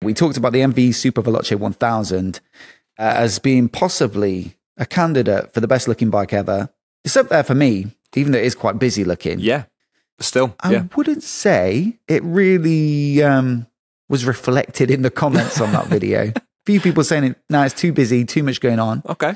We talked about the MV Super Veloce 1000 as being possibly a candidate for the best looking bike ever. It's up there for me, even though it is quite busy looking. Yeah, still. I wouldn't say it really was reflected in the comments on that video. Few people saying it's too busy, too much going on. Okay.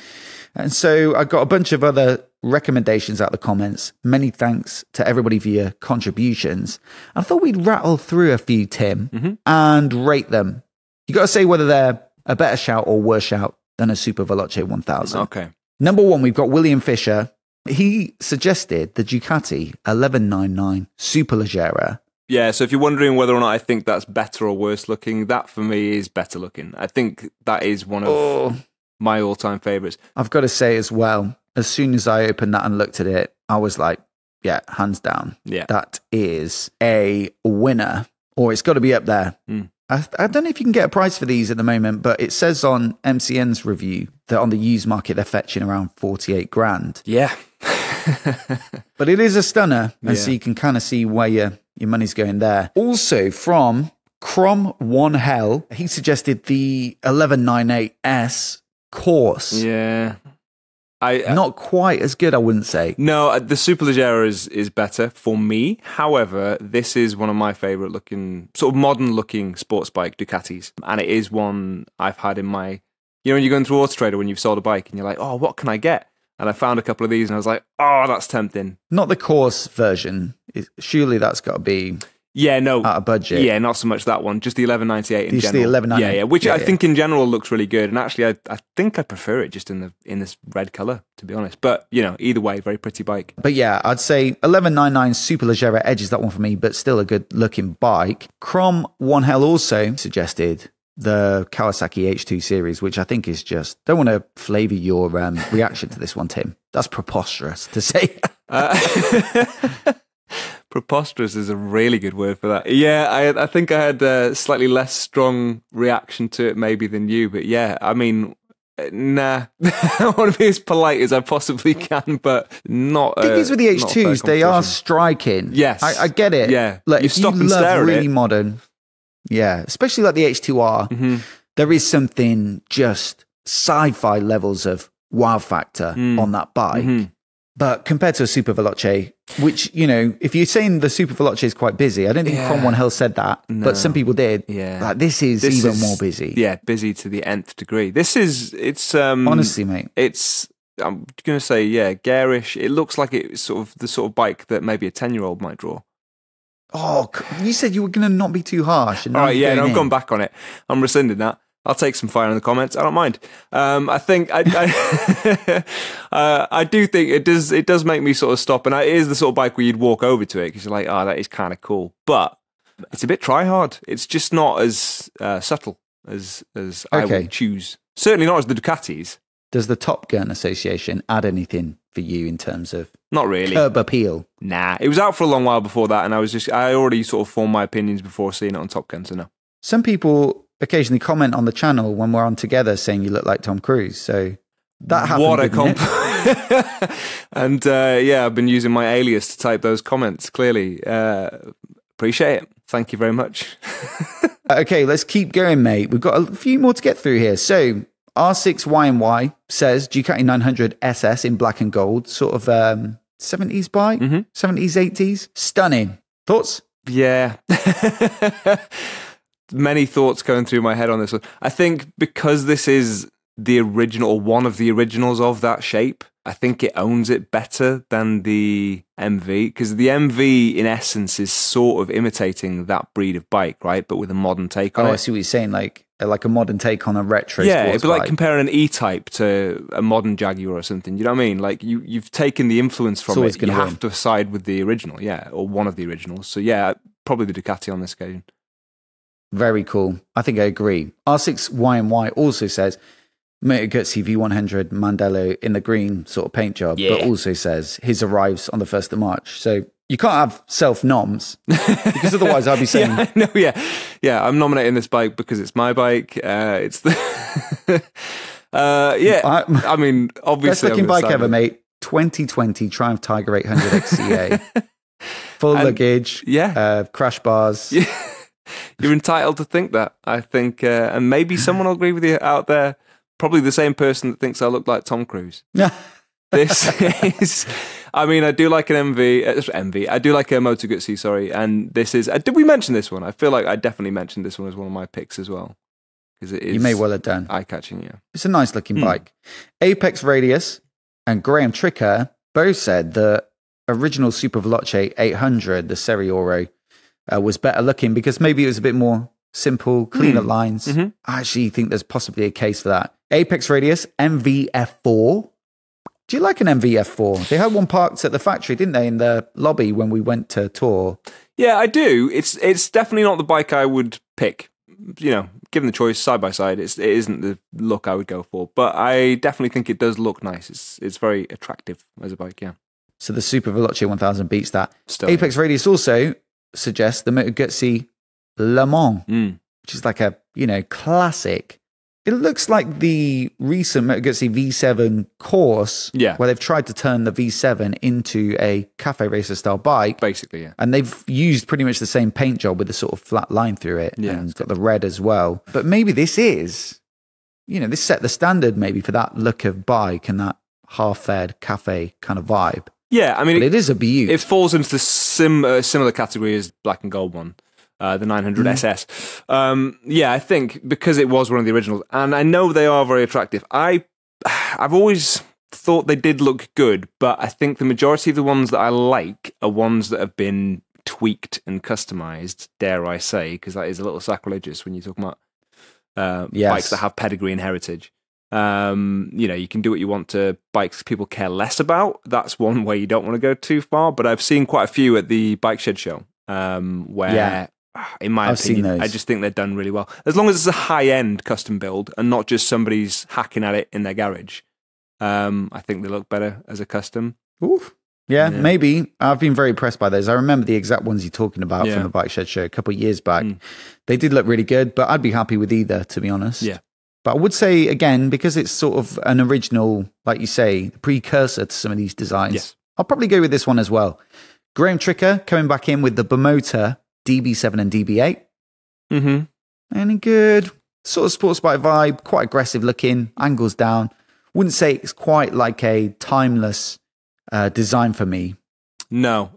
And so I got a bunch of other recommendations out of the comments. Many thanks to everybody for your contributions. I thought we'd rattle through a few, Tim, and rate them. You got to say whether they're a better shout or worse shout than a Super Veloce 1000. Okay. Number 1, we've got William Fisher. He suggested the Ducati 1199 Superleggera. Yeah, so if you're wondering whether or not I think that's better or worse looking, that for me is better looking. I think that is one of my all-time favorites. I've got to say as well, as soon as I opened that and looked at it, I was like, yeah, hands down. Yeah. That is a winner, or it's got to be up there. I don't know if you can get a price for these at the moment, but it says on MCN's review that on the used market, they're fetching around 48 grand. Yeah. But it is a stunner, and so you can kind of see where your money's going there. Also from Crom One Hell, he suggested the 1198S course. Yeah. Not quite as good, I wouldn't say. No, the Superleggera is better for me. However, this is one of my favourite looking, sort of modern looking sports bike Ducatis. And it is one I've had in my, you know, when you're going through Auto Trader when you've sold a bike and you're like, oh, what can I get? And I found a couple of these and I was like, oh, that's tempting. Not the course version. Surely that's got to be out of budget. Yeah, not so much that one. Just the 1198 in just general. The 1198. Yeah, which I think in general looks really good. And actually, I think I prefer it just in this red colour, to be honest. But, you know, either way, very pretty bike. But yeah, I'd say 1199 Superleggera edges that one for me, but still a good looking bike. Crom One Hell also suggested the Kawasaki H2 series, which I think is just, don't want to flavour your reaction to this one, Tim. That's preposterous to say. Preposterous is a really good word for that. Yeah, I think I had a slightly less strong reaction to it maybe than you, but yeah, I mean, nah. I want to be as polite as I possibly can, but not. The thing is with the H2s, they are striking. Yes. I get it. Yeah. Like, you if stop you and love stare really at it. modern, yeah, especially like the H2R, there is something just sci-fi levels of wow factor on that bike. But compared to a Super Veloce, which, you know, if you're saying the Super Veloce is quite busy, I don't think Crom One Hell said that, but some people did. Yeah. Like, this is even more busy. Yeah, busy to the nth degree. It's honestly, mate. I'm going to say, yeah, garish. It looks like it's sort of the sort of bike that maybe a 10-year-old might draw. Oh, you said you were going to not be too harsh. And all right, yeah, I've gone back on it. I'm rescinding that. I'll take some fire in the comments. I don't mind. I think I do think it does make me sort of stop. And it is the sort of bike where you'd walk over to it because you're like, oh, that is kind of cool. But it's a bit try hard. It's just not as subtle as I would choose. Certainly not as the Ducatis. Does the Top Gun Association add anything for you in terms of not really curb appeal? Nah, it was out for a long while before that, and I already sort of formed my opinions before seeing it on Top Gun. So no. Some people occasionally comment on the channel when we're on together saying you look like Tom Cruise. So that happened. What a compliment! And yeah, I've been using my alias to type those comments. Clearly, appreciate it. Thank you very much. Okay, let's keep going, mate. We've got a few more to get through here. So R6YY says Ducati 900 SS in black and gold, sort of 70s bike, 70s, 80s. Stunning. Thoughts? Yeah. Many thoughts going through my head on this one. I think because this is the original, or one of the originals of that shape, I think it owns it better than the MV, because the MV in essence is sort of imitating that breed of bike, right? But with a modern take on it. I see what you're saying, like a modern take on a retro yeah, sports it'd be like bike. comparing an E-Type to a modern Jaguar or something. You know what I mean? Like you've taken the influence from it. You have to side with the original, yeah, or one of the originals. So yeah, probably the Ducati on this occasion. Very cool. I think I agree. R6YY also says Moto Guzzi V100 Mandello in the green sort of paint job, but also says his arrives on the 1st of March. So you can't have self-noms, because otherwise I'd be saying... Yeah, I'm nominating this bike because it's my bike. It's the... I mean, obviously... Best looking bike ever, mate. 2020 Triumph Tiger 800 XCA. Full luggage, crash bars. You're entitled to think that. I think, and maybe someone will agree with you out there. Probably the same person that thinks I look like Tom Cruise. This is, I mean, I do like an MV. I do like a Moto Guzzi, sorry. And this is, did we mention this one? I feel like I definitely mentioned this one as one of my picks as well. Because it is, you may well have done. Eye-catching, yeah. It's a nice looking bike. Apex Radius and Graham Tricker both said the original Super Veloce 800, the Serie Oro, was better looking because maybe it was a bit more simple, cleaner lines. I actually think there's possibly a case for that. Apex Radius MVF4. Do you like an MVF4? They had one parked at the factory, didn't they, in the lobby when we went to tour? Yeah, I do. It's definitely not the bike I would pick. You know, given the choice side by side, it isn't the look I would go for. But I definitely think it does look nice. It's very attractive as a bike, yeah. So the Super Veloce 1000 beats that. Still, Apex Radius also suggests the Moto Guzzi Le Mans, which is like a, classic. It looks like the recent Moto Guzzi V7 course, where they've tried to turn the V7 into a cafe racer style bike. Basically, yeah. And they've used pretty much the same paint job with the sort of flat line through it. Yeah. And it's got the red as well. But maybe this is, this set the standard maybe for that look of bike and that half-fed cafe kind of vibe. Yeah, I mean, but it is a beaut. It falls into the similar category as Black and Gold one. The 900 SS. I think because it was one of the originals, and I know they are very attractive. I've always thought they did look good, but I think the majority of the ones that I like are ones that have been tweaked and customized, dare I say, because that is a little sacrilegious when you talk about bikes that have pedigree and heritage. You can do what you want to bikes people care less about. That's one way you don't want to go too far, but I've seen quite a few at the Bike Shed show where... In my opinion, I just think they're done really well. As long as it's a high-end custom build and not just somebody's hacking at it in their garage, I think they look better as a custom. Oof. Yeah, maybe. I've been very impressed by those. I remember the exact ones you're talking about from the Bike Shed show a couple of years back. They did look really good, but I'd be happy with either, to be honest. Yeah. But I would say, again, because it's sort of an original, like you say, the precursor to some of these designs, I'll probably go with this one as well. Graham Tricker coming back in with the Bimota DB7 and DB8. Any good sort of sports bike vibe, quite aggressive looking, angles down. Wouldn't say it's quite like a timeless design for me. No.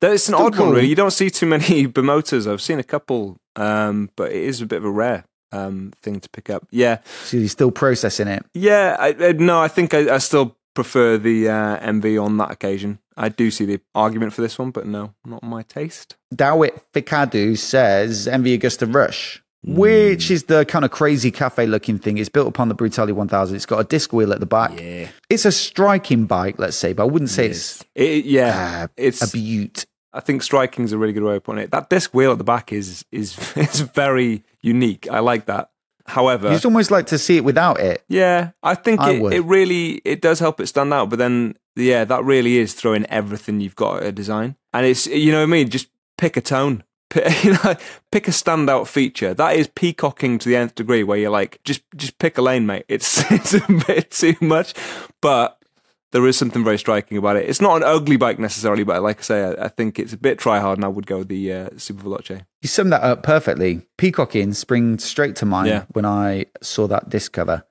It's an odd one, really. You don't see too many Bimotas. I've seen a couple, but it is a bit of a rare thing to pick up. Yeah. So you're still processing it? Yeah. I think I still prefer the MV on that occasion. I do see the argument for this one, but no, not my taste. Dawit Fikadu says MV Agusta Rush, which is the kind of crazy cafe looking thing. It's built upon the Brutali 1000. It's got a disc wheel at the back. Yeah. It's a striking bike, let's say, but I wouldn't say it's a beaut. I think striking is a really good way of putting it. That disc wheel at the back is very unique. I like that. However, you'd almost like to see it without it. Yeah, I think it does help it stand out. But then, that really is throwing everything you've got at a design. And it's, you know what I mean? Just pick a tone. Pick a standout feature. That is peacocking to the nth degree where you're like, just pick a lane, mate. It's a bit too much. But there is something very striking about it. It's not an ugly bike necessarily, but like I say, I think it's a bit try hard, and I would go with the Super Veloce. You summed that up perfectly. Peacocking sprang straight to mind when I saw that disc cover.